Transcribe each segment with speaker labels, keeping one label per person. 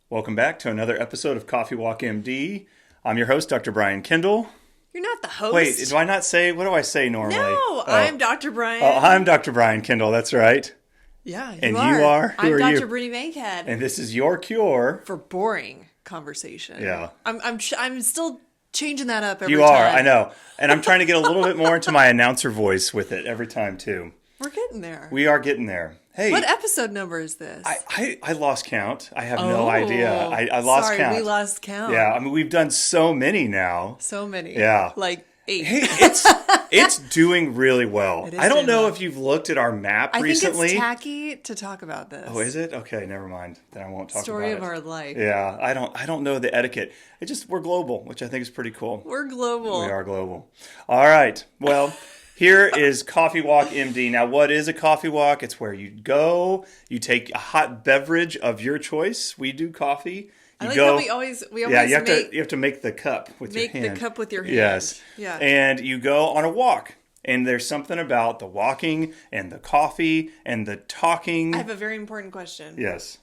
Speaker 1: Welcome back to another episode of Coffee Walk MD. I'm your host, Dr. Brian Kendall.
Speaker 2: You're not the host.
Speaker 1: Wait, do I not say, what do I say normally?
Speaker 2: No, I'm Dr. Brian.
Speaker 1: Oh, I'm Dr. Brian Kendall, that's right.
Speaker 2: Yeah, you
Speaker 1: and
Speaker 2: are.
Speaker 1: You are? Who
Speaker 2: I'm
Speaker 1: are
Speaker 2: Dr.
Speaker 1: you?
Speaker 2: Brittany Bankhead.
Speaker 1: And this is your cure.
Speaker 2: For boring conversation.
Speaker 1: Yeah.
Speaker 2: I'm still changing that up every
Speaker 1: time.
Speaker 2: You
Speaker 1: are, I know. And I'm trying to get a little bit more into my announcer voice with it every time, too.
Speaker 2: We're getting there.
Speaker 1: We are getting there. Hey,
Speaker 2: what episode number is this?
Speaker 1: I lost count. I have no idea. I lost count.
Speaker 2: We lost count.
Speaker 1: Yeah, I mean, we've done so many now.
Speaker 2: So many.
Speaker 1: Yeah.
Speaker 2: Like 8.
Speaker 1: Hey, it's doing really well. I don't know if you've looked at our map recently.
Speaker 2: I think it's tacky to talk about this.
Speaker 1: Oh, is it? Okay, never mind. Then I won't talk about it.
Speaker 2: Story of our life.
Speaker 1: Yeah, I don't know the etiquette. We're global, which I think is pretty cool.
Speaker 2: We're global.
Speaker 1: We are global. All right. Well, here is Coffee Walk MD. Now, what is a coffee walk? It's where you go, you take a hot beverage of your choice. We do coffee.
Speaker 2: I like how we always
Speaker 1: you have to make the cup with your hand.
Speaker 2: Make the cup with your hand.
Speaker 1: Yes.
Speaker 2: Yeah.
Speaker 1: And you go on a walk. And there's something about the walking and the coffee and the talking.
Speaker 2: I have a very important question.
Speaker 1: Yes.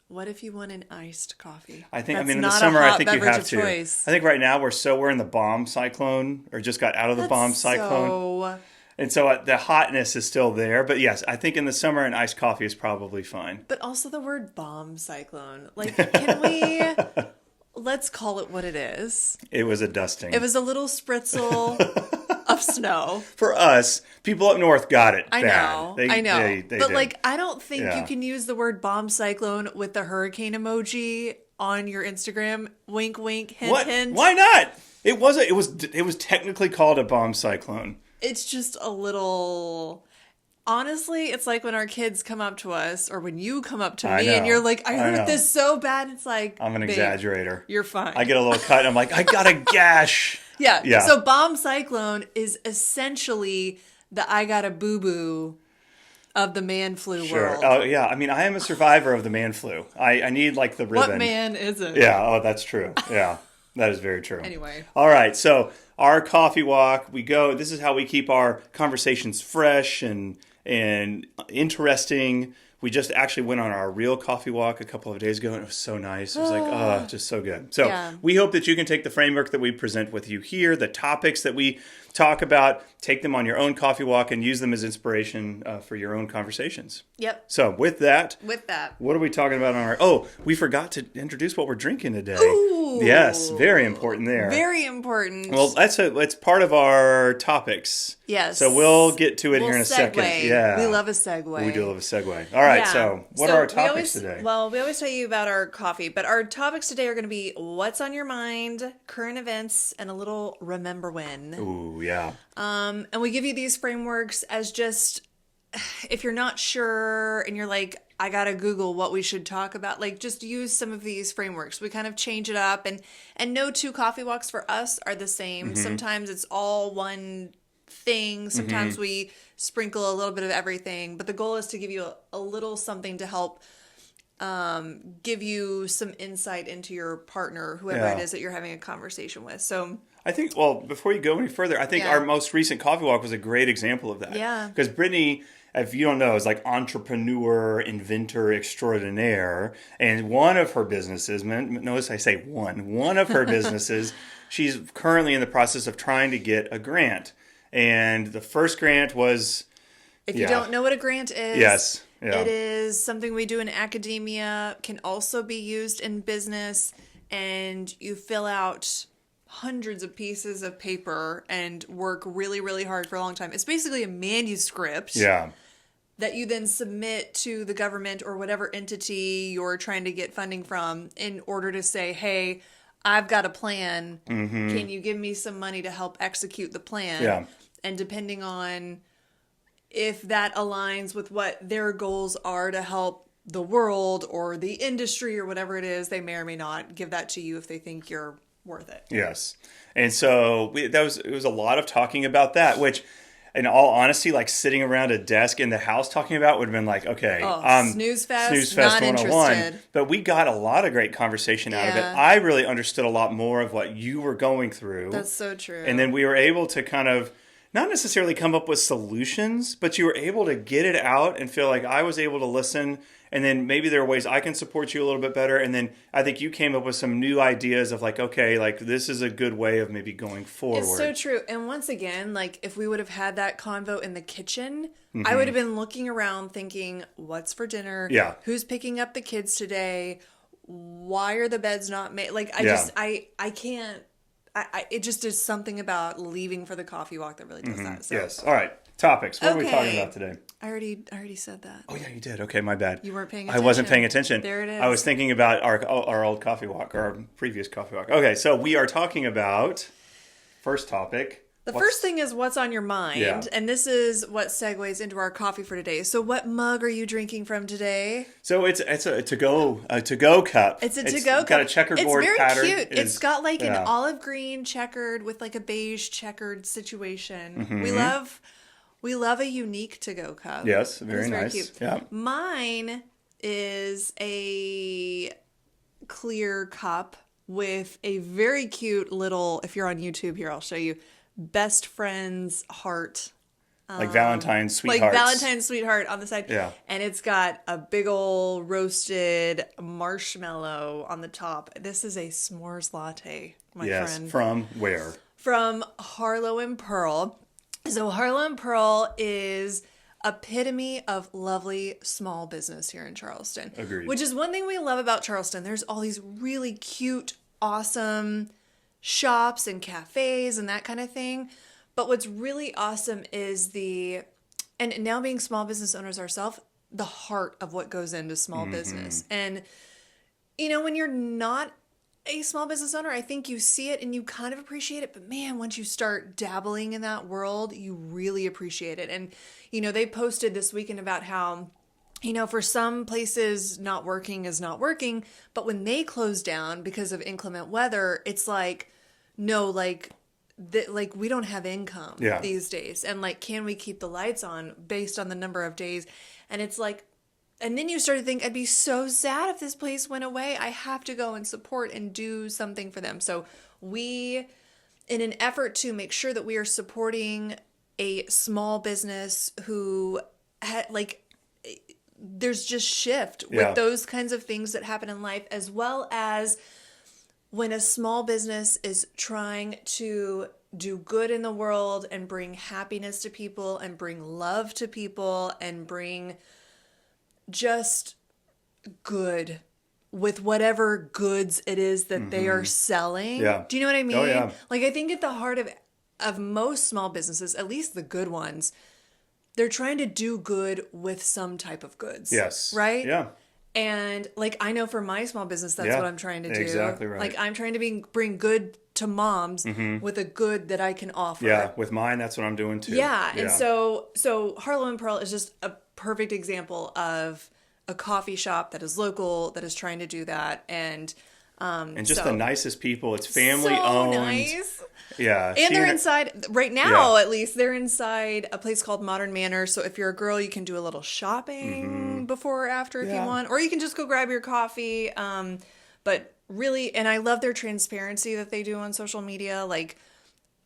Speaker 2: What if you want an iced coffee?
Speaker 1: In the summer, I think you have to. Choice. I think right now we're in the bomb cyclone, or just got out of the bomb cyclone. And so the hotness is still there. But yes, I think in the summer, an iced coffee is probably fine.
Speaker 2: But also the word bomb cyclone. Like, can we... Let's call it what it is.
Speaker 1: It was a dusting.
Speaker 2: It was a little spritzel of snow.
Speaker 1: For us, people up north got it
Speaker 2: I
Speaker 1: bad.
Speaker 2: know.
Speaker 1: They
Speaker 2: but
Speaker 1: did.
Speaker 2: I don't think you can use the word bomb cyclone with the hurricane emoji on your Instagram. Wink, wink, hint, hint.
Speaker 1: Why not? It was technically called a bomb cyclone.
Speaker 2: It's just a little... Honestly, it's like when our kids come up to us, or when you come up to me and you're like, I hurt this so bad. It's like,
Speaker 1: I'm an exaggerator.
Speaker 2: You're fine.
Speaker 1: I get a little cut. I'm like, I got a gash.
Speaker 2: Yeah. So bomb cyclone is essentially the I got a boo-boo of the man flu world.
Speaker 1: Oh, yeah. I mean, I am a survivor of the man flu. I need like the ribbon.
Speaker 2: What man isn't?
Speaker 1: Yeah. Oh, that's true. Yeah. That is very true.
Speaker 2: Anyway.
Speaker 1: All right. So our coffee walk, this is how we keep our conversations fresh and interesting. We just actually went on our real coffee walk a couple of days ago, and it was so nice. It was just so good. So we hope that you can take the framework that we present with you here, the topics that we talk about, take them on your own coffee walk, and use them as inspiration for your own conversations.
Speaker 2: Yep.
Speaker 1: So with that,
Speaker 2: what
Speaker 1: are we talking about on our... Oh, we forgot to introduce what we're drinking today.
Speaker 2: Ooh.
Speaker 1: Yes, very important there.
Speaker 2: Very important.
Speaker 1: Well, that's part of our topics.
Speaker 2: Yes.
Speaker 1: So we'll get to it here in a second.
Speaker 2: Yeah. We love a segue.
Speaker 1: We do love a segue. All right, so what are our topics today?
Speaker 2: Well, we always tell you about our coffee, but our topics today are going to be what's on your mind, current events, and a little remember when.
Speaker 1: Ooh, yeah.
Speaker 2: And we give you these frameworks as just, if you're not sure and you're like, I gotta Google what we should talk about, like just use some of these frameworks. We kind of change it up, and no two coffee walks for us are the same. Mm-hmm. Sometimes it's all one thing. Sometimes we sprinkle a little bit of everything, but the goal is to give you a little something to help give you some insight into your partner, whoever it is that you're having a conversation with. So
Speaker 1: I think, before you go any further, I think our most recent coffee walk was a great example of that. Yeah. Because Brittany, if you don't know, is like entrepreneur, inventor extraordinaire. And one of her businesses, notice I say one of her businesses, she's currently in the process of trying to get a grant. And the first grant was...
Speaker 2: If you don't know what a grant is...
Speaker 1: Yes. Yeah.
Speaker 2: It is something we do in academia, can also be used in business, and you fill out hundreds of pieces of paper and work really, really hard for a long time. It's basically a manuscript that you then submit to the government or whatever entity you're trying to get funding from in order to say, hey, I've got a plan. Mm-hmm. Can you give me some money to help execute the plan? Yeah. And depending on if that aligns with what their goals are to help the world or the industry or whatever it is, they may or may not give that to you if they think you're worth it.
Speaker 1: Yes. And so it was a lot of talking about that, which in all honesty, like sitting around a desk in the house talking about would have been like, okay,
Speaker 2: snooze fest
Speaker 1: not
Speaker 2: 101. Interested.
Speaker 1: But we got a lot of great conversation out of it. I really understood a lot more of what you were going through.
Speaker 2: That's so true.
Speaker 1: And then we were able to kind of not necessarily come up with solutions, but you were able to get it out and feel like I was able to listen. And then maybe there are ways I can support you a little bit better. And then I think you came up with some new ideas of like, okay, like this is a good way of maybe going forward.
Speaker 2: It's so true. And once again, like if we would have had that convo in the kitchen, I would have been looking around thinking, what's for dinner?
Speaker 1: Yeah.
Speaker 2: Who's picking up the kids today? Why are the beds not made? Like I can't. It just is something about leaving for the coffee walk that really does that. So.
Speaker 1: Yes. All right. Topics. What are we talking about today?
Speaker 2: I already said that.
Speaker 1: Oh yeah, you did. Okay, my bad.
Speaker 2: You weren't paying attention.
Speaker 1: I wasn't paying attention.
Speaker 2: There it is.
Speaker 1: I was thinking about our old coffee walk, or our previous coffee walk. Okay, so we are talking about first topic.
Speaker 2: The first thing is what's on your mind, and this is what segues into our coffee for today. So, what mug are you drinking from today?
Speaker 1: So it's a to-go cup.
Speaker 2: It's a to-go cup.
Speaker 1: Got a checkerboard pattern.
Speaker 2: It's very cute. It's got like an olive green checkered with like a beige checkered situation. We love a unique to-go cup.
Speaker 1: Yes, very nice.
Speaker 2: Cute.
Speaker 1: Yeah.
Speaker 2: Mine is a clear cup with a very cute little. If you're on YouTube here, I'll show you. Best friend's heart.
Speaker 1: Like Valentine's sweetheart.
Speaker 2: Like Valentine's sweetheart on the side.
Speaker 1: Yeah.
Speaker 2: And it's got a big old roasted marshmallow on the top. This is a s'mores latte, my friend.
Speaker 1: Yes, from where?
Speaker 2: From Harlow and Pearl. So Harlow and Pearl is epitome of lovely small business here in Charleston.
Speaker 1: Agreed.
Speaker 2: Which is one thing we love about Charleston. There's all these really cute, awesome shops and cafes and that kind of thing. But what's really awesome is and now being small business owners ourselves, the heart of what goes into small business. And, when you're not a small business owner, I think you see it and you kind of appreciate it. But man, once you start dabbling in that world, you really appreciate it. And, they posted this weekend about how for some places, not working is not working. But when they close down because of inclement weather, it's like, no, like we don't have income these days. And like, can we keep the lights on based on the number of days? And it's like, and then you start to think, I'd be so sad if this place went away. I have to go and support and do something for them. So we, in an effort to make sure that we are supporting a small business who there's just shift with those kinds of things that happen in life, as well as when a small business is trying to do good in the world and bring happiness to people and bring love to people and bring just good with whatever goods it is that they are selling. Yeah. Do you know what I mean?
Speaker 1: Oh, yeah.
Speaker 2: Like, I think at the heart of most small businesses, at least the good ones, they're trying to do good with some type of goods. Yes. Right?
Speaker 1: Yeah.
Speaker 2: And like, I know for my small business, that's what I'm trying to do.
Speaker 1: Exactly right.
Speaker 2: Like, I'm trying to bring good to moms with a good that I can offer.
Speaker 1: Yeah. With mine, that's what I'm doing too.
Speaker 2: Yeah. And so Harlow and Pearl is just a perfect example of a coffee shop that is local, that is trying to do that. And
Speaker 1: just the nicest people. It's family owned.
Speaker 2: Nice.
Speaker 1: Yeah.
Speaker 2: And they're inside, right now at least, they're inside a place called Modern Manor. So if you're a girl, you can do a little shopping before or after if you want. Or you can just go grab your coffee. But really, and I love their transparency that they do on social media. Like,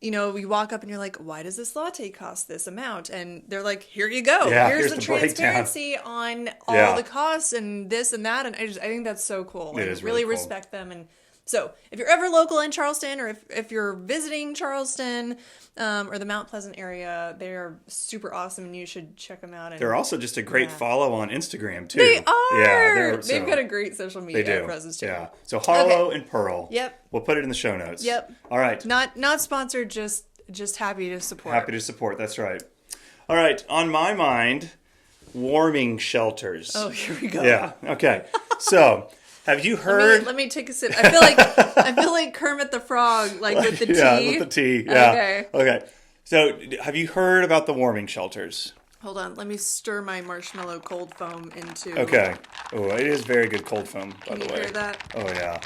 Speaker 2: you walk up and you're like, why does this latte cost this amount? And they're like, here you go.
Speaker 1: Yeah,
Speaker 2: here's the transparency on all the costs and this and that. And I think that's so cool.
Speaker 1: It is really cool.
Speaker 2: Respect them. And so if you're ever local in Charleston, or if you're visiting Charleston or the Mount Pleasant area, they're super awesome and you should check them out. And
Speaker 1: they're also just a great follow on Instagram too.
Speaker 2: They are. Yeah, they've got a great social media presence too.
Speaker 1: Yeah. So Harlow and Pearl.
Speaker 2: Yep.
Speaker 1: We'll put it in the show notes.
Speaker 2: Yep.
Speaker 1: All right.
Speaker 2: Not sponsored, just happy to support.
Speaker 1: Happy to support. That's right. All right. On my mind, warming shelters.
Speaker 2: Oh, here we go.
Speaker 1: Yeah. Okay. So, have you heard?
Speaker 2: Let me take a sip. I feel like Kermit the Frog, like with the tea.
Speaker 1: Yeah, with the tea. Yeah. Okay. So, have you heard about the warming shelters?
Speaker 2: Hold on. Let me stir my marshmallow cold foam into.
Speaker 1: Okay. Oh, it is very good cold foam, by the way.
Speaker 2: Can you hear that?
Speaker 1: Oh yeah.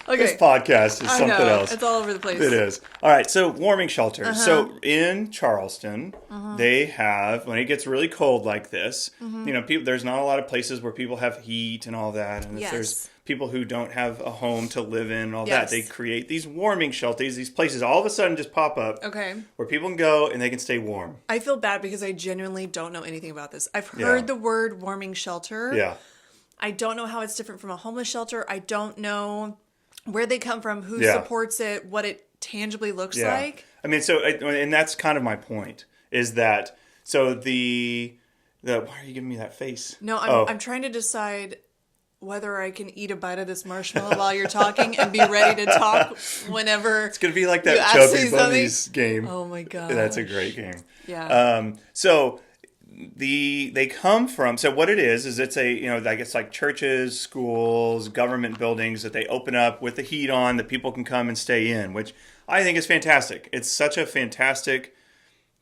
Speaker 2: Okay.
Speaker 1: This podcast is something else.
Speaker 2: It's all over the place.
Speaker 1: It is. All right. So warming shelters. So in Charleston, they have, when it gets really cold like this, people, there's not a lot of places where people have heat and all that. And if there's people who don't have a home to live in and all
Speaker 2: Yes.
Speaker 1: that. They create these warming shelters, these places all of a sudden just pop up where people can go and they can stay warm.
Speaker 2: I feel bad because I genuinely don't know anything about this. I've heard the word warming shelter.
Speaker 1: Yeah.
Speaker 2: I don't know how it's different from a homeless shelter. I don't know where they come from, who supports it, what it tangibly looks like.
Speaker 1: I mean, and that's kind of my point, is that, so why are you giving me that face?
Speaker 2: No, I'm trying to decide whether I can eat a bite of this marshmallow while you're talking and be ready to talk whenever.
Speaker 1: It's going to be like that Chubby Bunnies game.
Speaker 2: Oh my God.
Speaker 1: That's a great game.
Speaker 2: Yeah.
Speaker 1: So they come from, so what it is it's I guess like churches, schools, government buildings that they open up with the heat on that people can come and stay in, which I think is fantastic. It's such a fantastic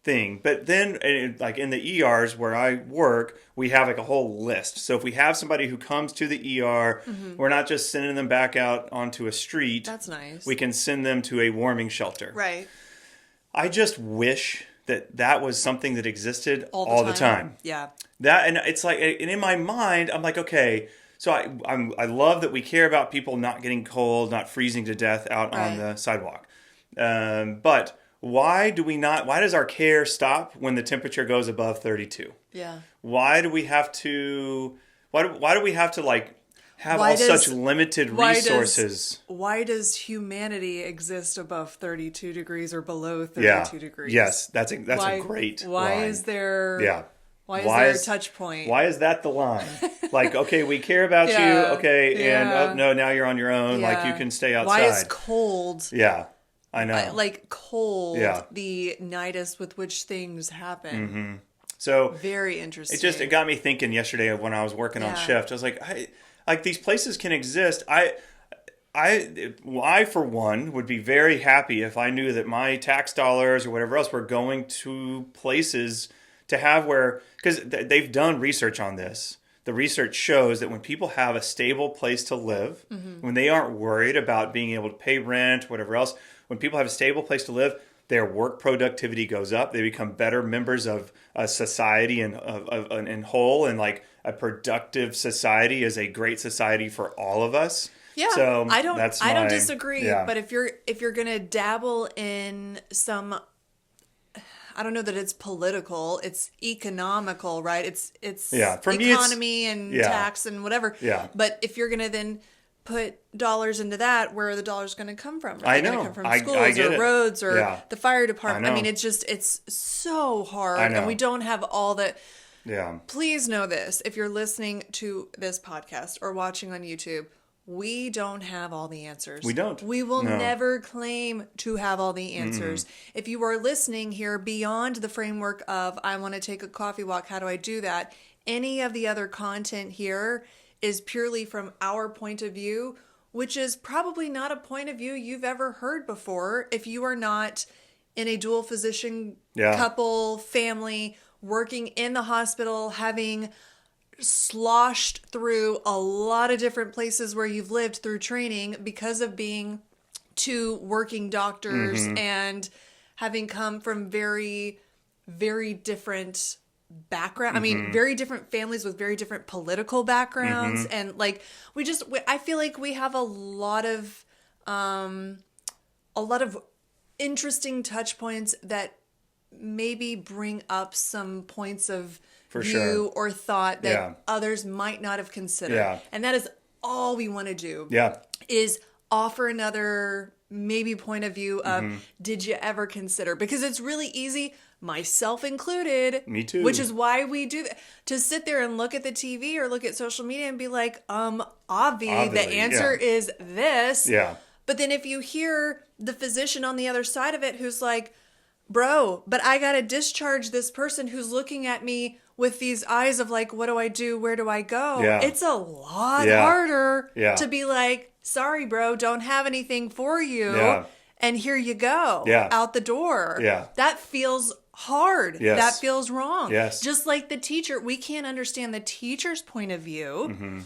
Speaker 1: thing. But then, like in the ERs where I work, we have like a whole list. So if we have somebody who comes to the ER, we're not just sending them back out onto a street.
Speaker 2: That's nice.
Speaker 1: We can send them to a warming shelter.
Speaker 2: Right.
Speaker 1: I just wish that was something that existed all the time.
Speaker 2: Yeah.
Speaker 1: And it's like, and in my mind, I'm like, okay, so I love that we care about people not getting cold, not freezing to death out on the sidewalk. But why does our care stop when the temperature goes above 32?
Speaker 2: Yeah.
Speaker 1: Why do we have to like have such limited resources?
Speaker 2: Why does humanity exist above 32 degrees or below 32 degrees?
Speaker 1: Yes, that's a great line.
Speaker 2: Is there...
Speaker 1: Yeah.
Speaker 2: Why is there a touch point?
Speaker 1: Why is that the line? Like, okay, we care about you, and oh no, now you're on your own. Like, you can stay outside.
Speaker 2: Why is cold?
Speaker 1: Yeah, I know.
Speaker 2: Like cold, the nidus with which things happen.
Speaker 1: Mm-hmm. So
Speaker 2: very interesting.
Speaker 1: It got me thinking yesterday when I was working on shift. I was like, these places can exist. I, for one, would be very happy if I knew that my tax dollars or whatever else were going to places to have because they've done research on this. The research shows that when people have a stable place to live, when they aren't worried about being able to pay rent, whatever else, when people have a stable place to live, their work productivity goes up. They become better members of a society and in whole, and like a productive society is a great society for all of us.
Speaker 2: Yeah,
Speaker 1: so
Speaker 2: I don't disagree.
Speaker 1: Yeah.
Speaker 2: But if you're gonna dabble in some, I don't know that it's political. It's economical, right? It's
Speaker 1: For
Speaker 2: economy and tax and whatever.
Speaker 1: Yeah.
Speaker 2: But if you're gonna then put dollars into that, where are the dollars going to come from?
Speaker 1: I know.
Speaker 2: Going to come from schools or roads or the fire department. I mean, it's so hard, and we don't have all that.
Speaker 1: Yeah.
Speaker 2: Please know this: if you're listening to this podcast or watching on YouTube, we don't have all the answers.
Speaker 1: We don't.
Speaker 2: We will never claim to have all the answers. If you are listening here beyond the framework of I want to take a coffee walk, how do I do that? Any of the other content here is purely from our point of view, which is probably not a point of view you've ever heard before if you are not in a dual physician couple, family, working in the hospital, having sloshed through a lot of different places where you've lived through training because of being two working doctors and having come from very, very different background. I mean, very different families with very different political backgrounds. And like, I feel like we have a lot of interesting touch points that maybe bring up some points of view or thought that others might not have considered. Yeah. And that is all we want to do.
Speaker 1: Yeah.
Speaker 2: Is offer another maybe point of view of did you ever consider? Because it's really easy, myself included.
Speaker 1: Me too.
Speaker 2: Which is why we do that. To sit there and look at the TV or look at social media and be like, obvi, the answer is this.
Speaker 1: Yeah.
Speaker 2: But then if you hear the physician on the other side of it who's like, bro, but I got to discharge this person who's looking at me with these eyes of like, what do I do? Where do I go?
Speaker 1: Yeah.
Speaker 2: It's a lot harder to be like, sorry, bro, don't have anything for you.
Speaker 1: Yeah.
Speaker 2: And here you go. Out the door.
Speaker 1: Yeah.
Speaker 2: That feels hard.
Speaker 1: Yes.
Speaker 2: That feels wrong.
Speaker 1: Yes.
Speaker 2: Just like the teacher, we can't understand the teacher's point of view.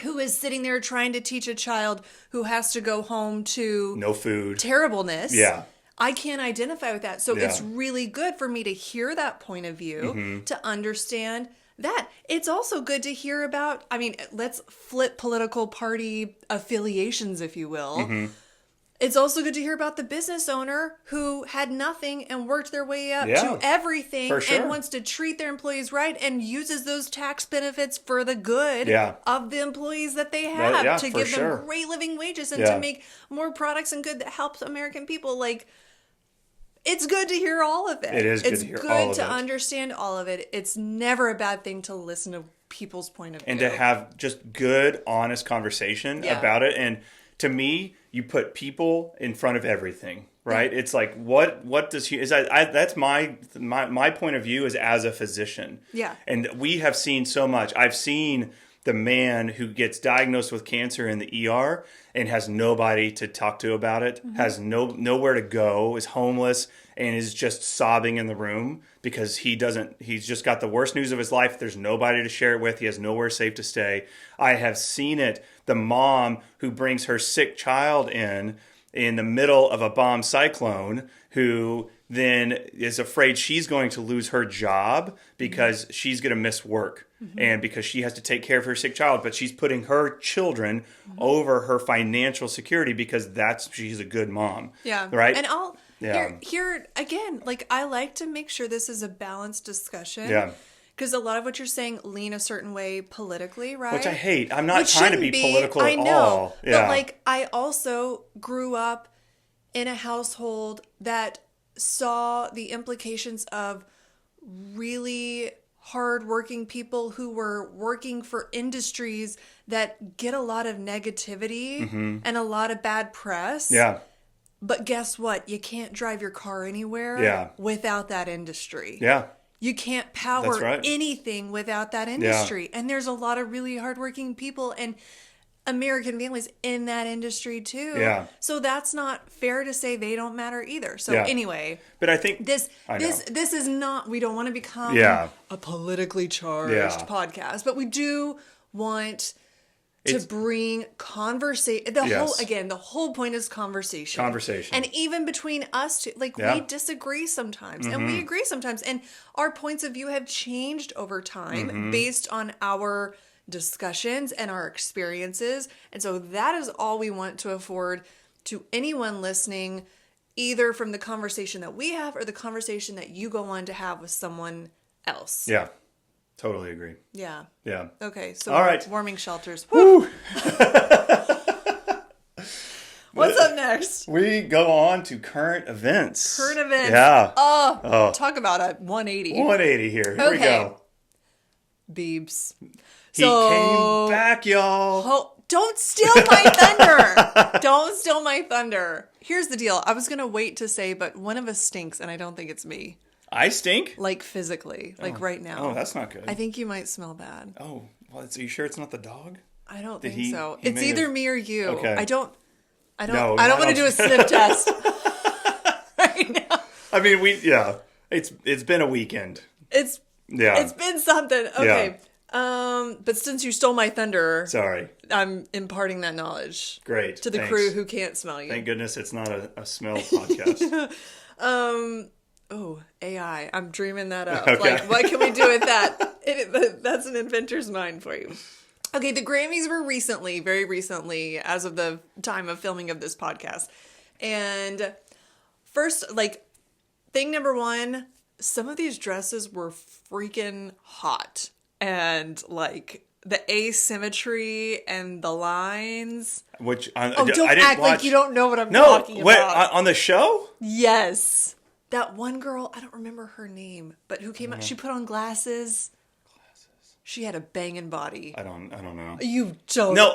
Speaker 2: Who is sitting there trying to teach a child who has to go home to
Speaker 1: no food,
Speaker 2: terribleness.
Speaker 1: Yeah.
Speaker 2: I can't identify with that. So it's really good for me to hear that point of view, to understand That. It's also good to hear about, I mean, let's flip political party affiliations, if you will.
Speaker 1: Mm-hmm.
Speaker 2: It's also good to hear about the business owner who had nothing and worked their way up to everything
Speaker 1: for sure.
Speaker 2: and wants to treat their employees right and uses those tax benefits for the good of the employees that they have to give them great living wages and to make more products and good that helps American people. Like, it's good to hear all of it.
Speaker 1: It is good to hear all of it.
Speaker 2: It's good to understand all of it. It's never a bad thing to listen to people's point of view.
Speaker 1: And to have just good, honest conversation about it. And to me, you put people in front of everything, right? It's like, what does he, that's my point of view is as a physician.
Speaker 2: Yeah.
Speaker 1: And we have seen so much. I've seen the man who gets diagnosed with cancer in the ER and has nobody to talk to about it, has nowhere to go, is homeless, and is just sobbing in the room because he's just got the worst news of his life. There's nobody to share it with. He has nowhere safe to stay. I have seen it. The mom who brings her sick child in the middle of a bomb cyclone, who then is afraid she's going to lose her job because she's going to miss work and because she has to take care of her sick child, but she's putting her children over her financial security because she's a good mom.
Speaker 2: Yeah.
Speaker 1: Right.
Speaker 2: And here again, like, I like to make sure this is a balanced discussion.
Speaker 1: Yeah.
Speaker 2: Because a lot of what you're saying lean a certain way politically, right?
Speaker 1: Which I hate. I'm not trying to be political at all.
Speaker 2: I know. Yeah. But, like, I also grew up in a household that saw the implications of really hardworking people who were working for industries that get a lot of negativity and a lot of bad press.
Speaker 1: Yeah.
Speaker 2: But guess what? You can't drive your car anywhere without that industry.
Speaker 1: Yeah.
Speaker 2: You can't power anything without that industry. And there's a lot of really hardworking people and American families in that industry too. Yeah. So that's not fair to say they don't matter either. So anyway,
Speaker 1: but I think
Speaker 2: this is not, we don't want to become a politically charged podcast, but we do want to bring conversation. The whole point is conversation. And even between us two, like, we disagree sometimes and we agree sometimes. And our points of view have changed over time based on our discussions and our experiences. And so that is all we want to afford to anyone listening, either from the conversation that we have or the conversation that you go on to have with someone else.
Speaker 1: Yeah. Totally agree.
Speaker 2: Yeah.
Speaker 1: Yeah.
Speaker 2: Okay. So,
Speaker 1: all right.
Speaker 2: Warming shelters. Woo! What's up next?
Speaker 1: We go on to current events.
Speaker 2: Current events.
Speaker 1: Yeah.
Speaker 2: Talk about a 180.
Speaker 1: 180 here. Here we go.
Speaker 2: Biebs.
Speaker 1: He came back, y'all.
Speaker 2: Don't steal my thunder. Don't steal my thunder. Here's the deal. I was going to wait to say, but one of us stinks, and I don't think it's me.
Speaker 1: I stink?
Speaker 2: Like, physically. Like, right now.
Speaker 1: Oh, that's not good.
Speaker 2: I think you might smell bad.
Speaker 1: Oh, well, are you sure it's not the dog?
Speaker 2: I don't think so. It's either me or you.
Speaker 1: Okay.
Speaker 2: I don't want to do a sniff test right now.
Speaker 1: I mean, it's been a weekend.
Speaker 2: It's been something. Okay. Yeah. But since you stole my thunder,
Speaker 1: sorry, I'm
Speaker 2: imparting that knowledge.
Speaker 1: Great.
Speaker 2: To the crew who can't smell you.
Speaker 1: Thank goodness it's not a smell podcast.
Speaker 2: Oh, AI. I'm dreaming that up. Okay. Like, what can we do with that? That's an inventor's mind for you. Okay, the Grammys were very recently, as of the time of filming of this podcast. And first, like, thing number one, some of these dresses were freaking hot. And, like, the asymmetry and the lines.
Speaker 1: Which,
Speaker 2: don't act like you don't know what I'm talking about.
Speaker 1: On the show?
Speaker 2: Yes. That one girl, I don't remember her name, but who came out, she put on glasses. She had a banging body.
Speaker 1: I don't know.
Speaker 2: You don't.
Speaker 1: No,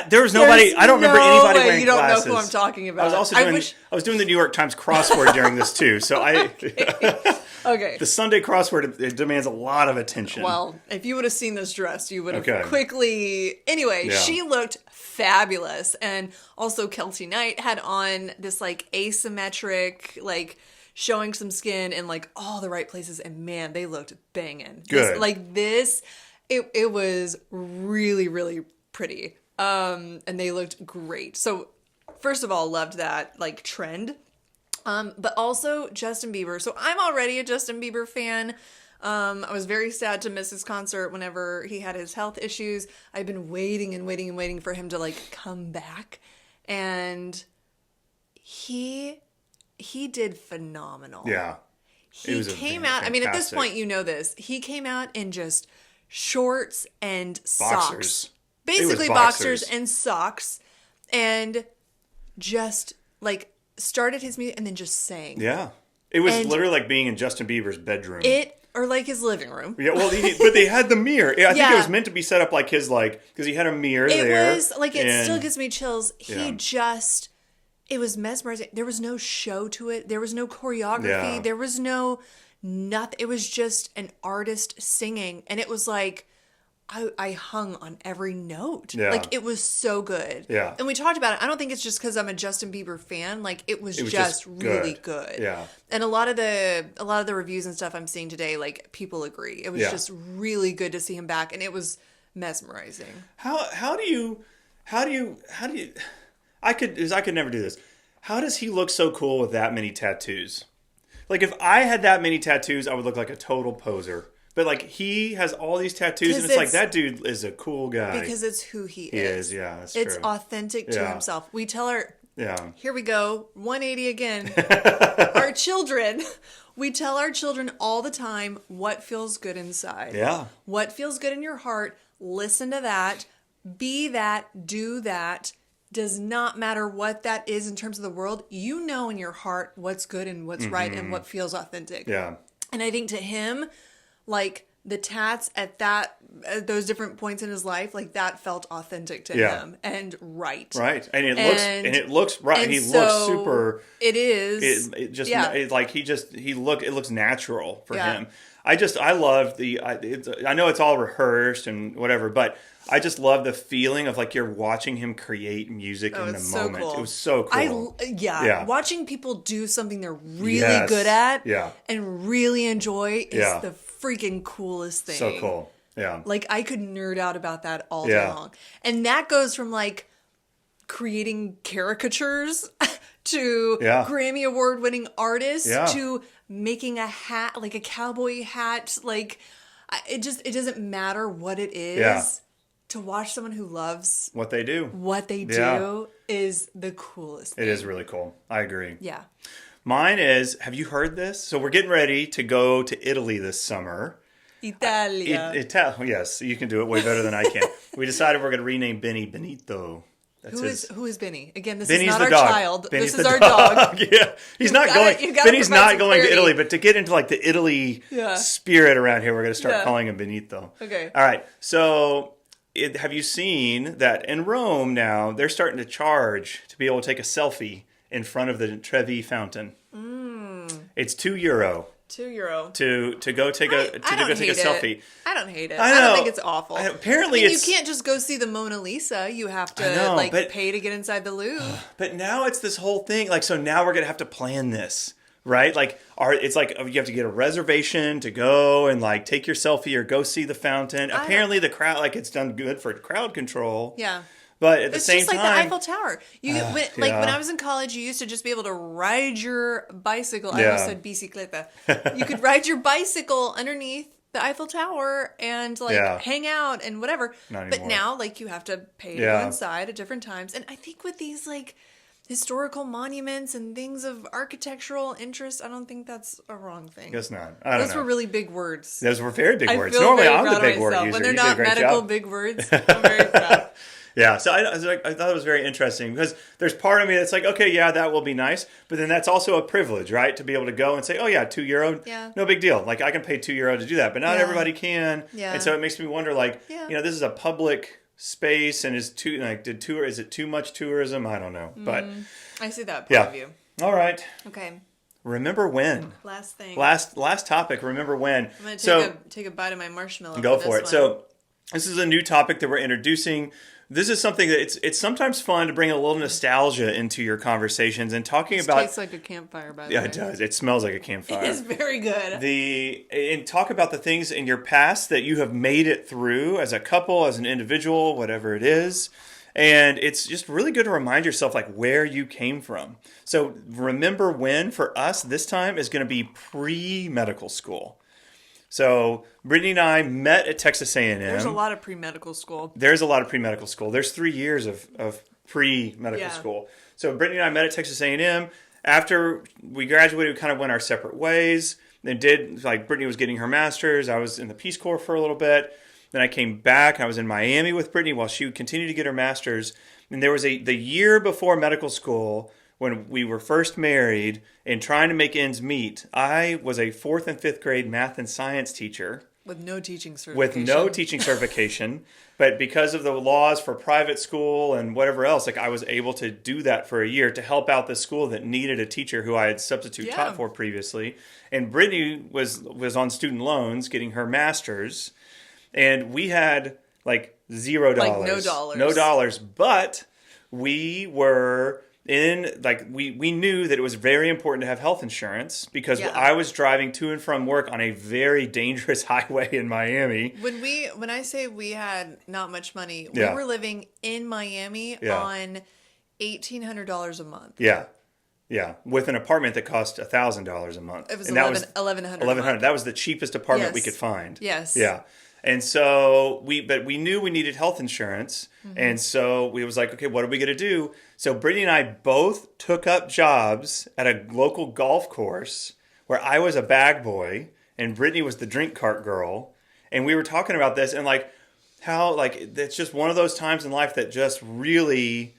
Speaker 1: there was nobody. I don't remember anybody wearing glasses.
Speaker 2: You don't know who I'm talking about.
Speaker 1: I was doing the New York Times crossword during this too, so
Speaker 2: Okay.
Speaker 1: The Sunday crossword, it demands a lot of attention.
Speaker 2: Well, if you would have seen this dress, you would have quickly... Anyway, she looked fabulous. And also Kelty Knight had on this, like, asymmetric, like, showing some skin in, like, all the right places. And, man, they looked banging.
Speaker 1: Good.
Speaker 2: It was really, really pretty. And they looked great. So, first of all, loved that, like, trend. But also Justin Bieber. So I'm already a Justin Bieber fan. I was very sad to miss his concert whenever he had his health issues. I've been waiting and waiting and waiting for him to like come back, and he did phenomenal.
Speaker 1: Yeah.
Speaker 2: He came out. I mean, at this point, you know this. He came out in just shorts and socks. Basically boxers and socks, and just like started his music and then just sang.
Speaker 1: Yeah. It was literally like being in Justin Bieber's bedroom.
Speaker 2: Or like his living room.
Speaker 1: Yeah, well, but they had the mirror. I think it was meant to be set up like his, like, because he had a mirror there.
Speaker 2: It was, like, it still gives me chills. He just, it was mesmerizing. There was no show to it. There was no choreography. Yeah. There was no nothing. It was just an artist singing. And it was like, I hung on every note. Yeah. Like, it was so good. Yeah. And we talked about it. I don't think it's just because I'm a Justin Bieber fan. Like, it was just really good. Yeah. And a lot of the reviews and stuff I'm seeing today, like, people agree. It was just really good to see him back, and it was mesmerizing. How do you
Speaker 1: I could never do this. How does he look so cool with that many tattoos? Like, if I had that many tattoos, I would look like a total poser. But, like, he has all these tattoos, and it's like, that dude is a cool guy.
Speaker 2: Because it's who he is.
Speaker 1: He is, yeah, that's true.
Speaker 2: It's authentic to himself. We tell our...
Speaker 1: Yeah.
Speaker 2: Here we go. 180 again. Our children. We tell our children all the time what feels good inside.
Speaker 1: Yeah.
Speaker 2: What feels good in your heart. Listen to that. Be that. Do that. Does not matter what that is in terms of the world. You know in your heart what's good and what's right and what feels authentic.
Speaker 1: Yeah.
Speaker 2: And I think to him... like the tats at those different points in his life, like that felt authentic to him and right.
Speaker 1: Right. And it looks right. He looks super.
Speaker 2: It is.
Speaker 1: It looks natural for him. I love I know it's all rehearsed and whatever, but I just love the feeling of like you're watching him create music in the moment.
Speaker 2: Cool.
Speaker 1: It was so cool.
Speaker 2: Watching people do something they're really good at and really enjoy is the freaking coolest thing.
Speaker 1: So cool. Yeah.
Speaker 2: Like I could nerd out about that all day long. And that goes from like creating caricatures to Grammy Award winning artists to making a hat, like a cowboy hat. Like it doesn't matter what it is. Yeah. To watch someone who loves
Speaker 1: what they do
Speaker 2: is the coolest thing.
Speaker 1: It is really cool. I agree.
Speaker 2: Yeah.
Speaker 1: Mine is, have you heard this? So we're getting ready to go to Italy this summer.
Speaker 2: Italia.
Speaker 1: Yes, you can do it way better than I can. We decided we're going to rename Benny Benito.
Speaker 2: Who is Benny? Again, this
Speaker 1: Benny's
Speaker 2: is not our
Speaker 1: dog.
Speaker 2: child.
Speaker 1: Benny's
Speaker 2: this is our dog.
Speaker 1: Yeah, Benny's not going to Italy, but to get into like the Italy spirit around here, we're going to start calling him Benito.
Speaker 2: Okay.
Speaker 1: All right. So, have you seen that in Rome now they're starting to charge to be able to take a selfie in front of the Trevi fountain? It's €2. To go take a selfie.
Speaker 2: I don't hate it. I don't think it's awful.
Speaker 1: Apparently,
Speaker 2: you can't just go see the Mona Lisa. You have to pay to get inside the Louvre.
Speaker 1: But now it's this whole thing. Like, so now we're gonna have to plan this, right? Like, it's like you have to get a reservation to go and like take your selfie or go see the fountain. Apparently, the crowd, like, it's done good for crowd control.
Speaker 2: Yeah.
Speaker 1: But at the same time,
Speaker 2: it's just like the Eiffel Tower. When I was in college, you used to just be able to ride your bicycle. I almost said bicicleta. You could ride your bicycle underneath the Eiffel Tower and hang out and whatever. But now, like, you have to pay to go inside at different times. And I think with these like historical monuments and things of architectural interest, I don't think that's a wrong thing.
Speaker 1: Guess not. I don't know.
Speaker 2: Those were really big words.
Speaker 1: Those were very big words. Normally, I'm the big word user.
Speaker 2: When they're not medical big words, I'm very proud.
Speaker 1: Yeah, so I thought it was very interesting because there's part of me that's like, okay, yeah, that will be nice. But then that's also a privilege, right? To be able to go and say, oh, yeah, €2, no big deal. Like, I can pay €2 to do that, but not everybody can. Yeah. And so it makes me wonder, like, this is a public space and is it too much tourism? I don't know. But
Speaker 2: I see that point of view.
Speaker 1: All right.
Speaker 2: Okay.
Speaker 1: Remember when?
Speaker 2: Last thing.
Speaker 1: Last topic, remember when.
Speaker 2: I'm going to take a bite of my marshmallow.
Speaker 1: Go for it. So this is a new topic that we're introducing. This is something that it's sometimes fun to bring a little nostalgia into your conversations and talking about. It tastes
Speaker 2: like a campfire, by the way.
Speaker 1: Yeah, it does. It smells like a campfire.
Speaker 2: It is very good.
Speaker 1: And talk about the things in your past that you have made it through as a couple, as an individual, whatever it is. And it's just really good to remind yourself like where you came from. So remember when for us this time is going to be pre-medical school. So Brittany and I met at Texas A&M.
Speaker 2: There's a lot of pre-medical school.
Speaker 1: There's 3 years of pre-medical school. So Brittany and I met at Texas A&M. After we graduated, we kind of went our separate ways. Then Brittany was getting her master's. I was in the Peace Corps for a little bit. Then I came back. I was in Miami with Brittany while she would continue to get her master's. And there was the year before medical school when we were first married and trying to make ends meet. I was a 4th and 5th grade math and science teacher.
Speaker 2: With no teaching certification. But because of the laws for private school and whatever else, I was able to do that for a year to help out the school that needed a teacher who I had substitute taught for previously. And Brittany was on student loans getting her master's. And we had $0. No dollars.
Speaker 1: No dollars. But we were we knew that it was very important to have health insurance because I was driving to and from work on a very dangerous highway in Miami.
Speaker 2: When I say we had not much money, we were living in Miami on $1,800 a month.
Speaker 1: Yeah, with an apartment that cost $1,000 a month.
Speaker 2: It was $1,100.
Speaker 1: That was the cheapest apartment we could find.
Speaker 2: Yes.
Speaker 1: Yeah. And so we knew we needed health insurance. Mm-hmm. And so we was like, okay, what are we going to do? So Brittany and I both took up jobs at a local golf course where I was a bag boy and Brittany was the drink cart girl. And we were talking about this and how it's just one of those times in life that just really,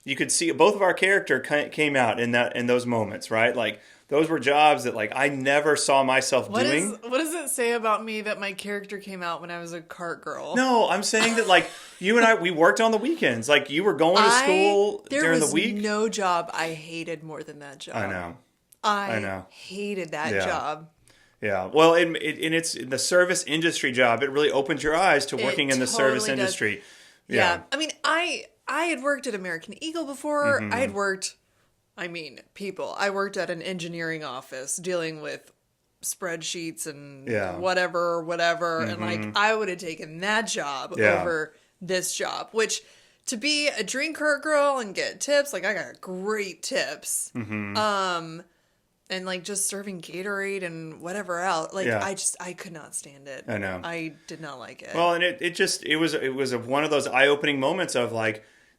Speaker 1: you could see both of our character came out in those moments, right? Those were jobs that I never saw myself doing.
Speaker 2: What does it say about me that my character came out when I was a cart girl?
Speaker 1: No, I'm saying that you and I, we worked on the weekends. You were going to school during the week.
Speaker 2: There was no job I hated more than that job.
Speaker 1: I know.
Speaker 2: Hated that job.
Speaker 1: Yeah. Well, and it's the service industry job. It really opens your eyes to working in the service industry.
Speaker 2: Yeah. I mean, I had worked at American Eagle before.
Speaker 1: Mm-hmm.
Speaker 2: I had worked... I worked at an engineering office dealing with spreadsheets and whatever. Mm-hmm. And I would have taken that job over this job, which to be a drink cart girl and get tips, I got great tips. Mm-hmm. And just serving Gatorade and whatever else. I could not stand it.
Speaker 1: I know.
Speaker 2: I did not like it.
Speaker 1: Well, and it was one of those eye-opening moments of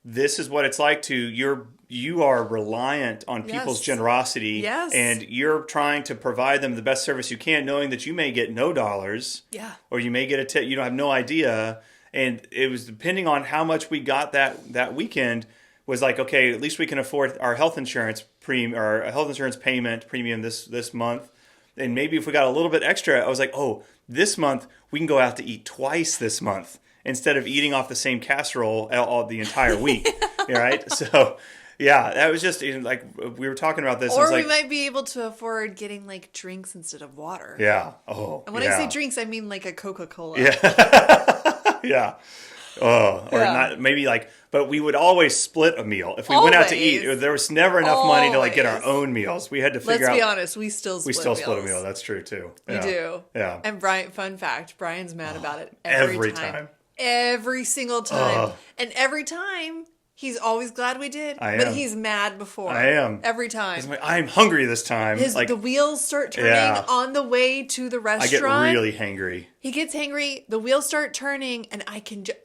Speaker 1: this is what it's like you are reliant on people's generosity.
Speaker 2: Yes.
Speaker 1: And you're trying to provide them the best service you can, knowing that you may get no dollars.
Speaker 2: Yeah. Or
Speaker 1: you may get a tip. You don't have no idea. And it was depending on how much we got that weekend was okay, at least we can afford our health insurance payment premium this month. And maybe if we got a little bit extra, I was this month we can go out to eat twice this month instead of eating off the same casserole all the entire week. Right? So, yeah, that was just we were talking about this.
Speaker 2: Or we might be able to afford getting drinks instead of water.
Speaker 1: Yeah. Oh.
Speaker 2: And when I say drinks, I mean a Coca-Cola.
Speaker 1: Yeah. Yeah. Oh, or not maybe but we would always split a meal. If we went out to eat, there was never enough money to get our own meals. We had to figure out.
Speaker 2: Let's be honest, we still split
Speaker 1: a meal. That's true too.
Speaker 2: Yeah. We do.
Speaker 1: Yeah.
Speaker 2: And fun fact, Brian's mad about it every time. Every single time. And every time he's always glad we did, but he's mad before.
Speaker 1: I am.
Speaker 2: Every time.
Speaker 1: I'm hungry this time.
Speaker 2: The wheels start turning on the way to the restaurant.
Speaker 1: I get really hangry.
Speaker 2: He gets hangry, the wheels start turning, and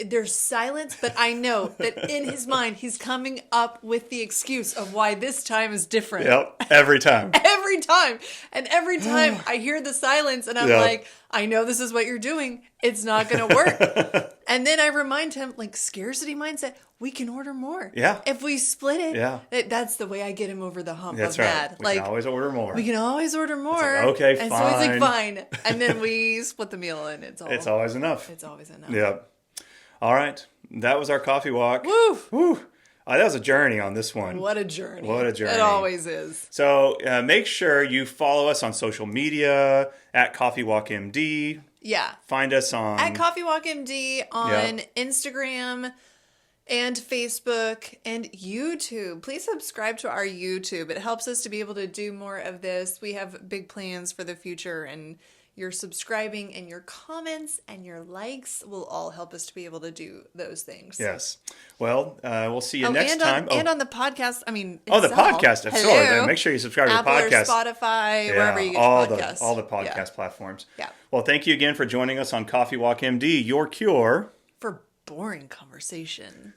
Speaker 2: there's silence, but I know that in his mind, he's coming up with the excuse of why this time is different.
Speaker 1: Yep, every time.
Speaker 2: Every time. And every time I hear the silence, and I'm I know this is what you're doing. It's not going to work. And then I remind him, scarcity mindset, we can order more.
Speaker 1: Yeah.
Speaker 2: If we split it, that's the way I get him over the hump of that.
Speaker 1: We can always order more.
Speaker 2: We can always order more.
Speaker 1: Okay,
Speaker 2: and
Speaker 1: fine.
Speaker 2: So he's fine. And then we split the meal, and it's
Speaker 1: always enough.
Speaker 2: It's always enough.
Speaker 1: Yep. All right. That was our coffee walk.
Speaker 2: Woo!
Speaker 1: Woo! That was a journey on this one.
Speaker 2: What a journey.
Speaker 1: It
Speaker 2: always is.
Speaker 1: So make sure you follow us on social media at CoffeeWalkMD.
Speaker 2: Yeah.
Speaker 1: Find us on...
Speaker 2: At CoffeeWalkMD on Instagram and Facebook and YouTube. Please subscribe to our YouTube. It helps us to be able to do more of this. We have big plans for the future, and your subscribing and your comments and your likes will all help us to be able to do those things.
Speaker 1: Yes. Well, we'll see you next time.
Speaker 2: And on the podcast, the
Speaker 1: podcast. Hello. Make sure you subscribe to the podcast.
Speaker 2: Apple or Spotify, wherever you get your podcasts.
Speaker 1: All the podcast platforms.
Speaker 2: Yeah.
Speaker 1: Well, thank you again for joining us on Coffee Walk MD, your cure
Speaker 2: for boring conversation.